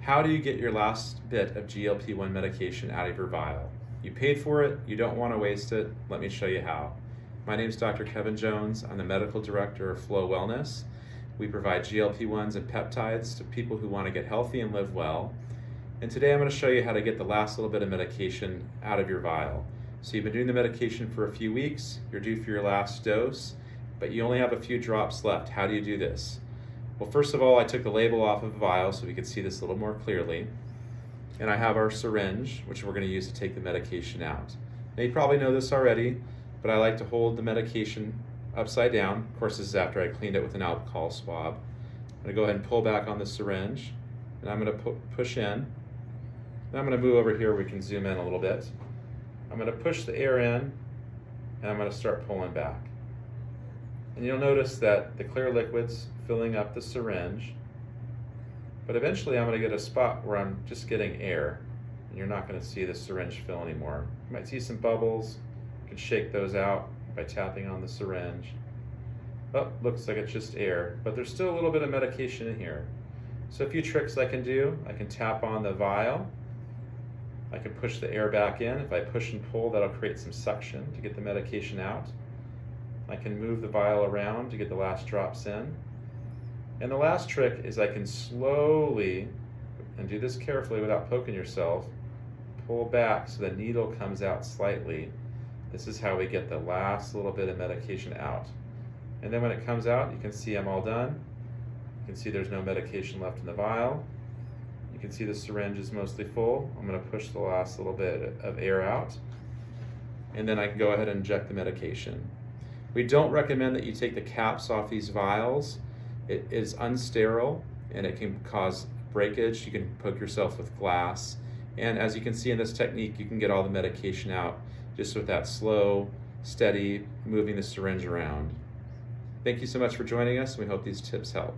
How do you get your last bit of GLP-1 medication out of your vial? You paid for it, you don't want to waste it. Let me show you how. My name is Dr. Kevin Jones. I'm the Medical Director of Flow Wellness. We provide GLP-1s and peptides to people who want to get healthy and live well. And today I'm going to show you how to get the last little bit of medication out of your vial. So you've been doing the medication for a few weeks, you're due for your last dose, but you only have a few drops left. How do you do this? Well, first of all, I took the label off of the vial so we could see this a little more clearly. And I have our syringe, which we're going to use to take the medication out. Now, you probably know this already, but I like to hold the medication upside down. Of course, this is after I cleaned it with an alcohol swab. I'm going to go ahead and pull back on the syringe, and I'm going to push in. And I'm going to move over here where we can zoom in a little bit. I'm going to push the air in, and I'm going to start pulling back. And you'll notice that the clear liquid's filling up the syringe, but eventually I'm going to get a spot where I'm just getting air, and you're not going to see the syringe fill anymore. You might see some bubbles. You can shake those out by tapping on the syringe. Oh, looks like it's just air, but there's still a little bit of medication in here. So a few tricks I can do. I can tap on the vial. I can push the air back in. If I push and pull, that'll create some suction to get the medication out. I can move the vial around to get the last drops in. And the last trick is I can slowly, and do this carefully without poking yourself, pull back so the needle comes out slightly. This is how we get the last little bit of medication out. And then when it comes out, you can see I'm all done. You can see there's no medication left in the vial. You can see the syringe is mostly full. I'm going to push the last little bit of air out. And then I can go ahead and inject the medication. We don't recommend that you take the caps off these vials. It is unsterile and it can cause breakage. You can poke yourself with glass. And as you can see in this technique, you can get all the medication out just with that slow, steady moving the syringe around. Thank you so much for joining us. We hope these tips help.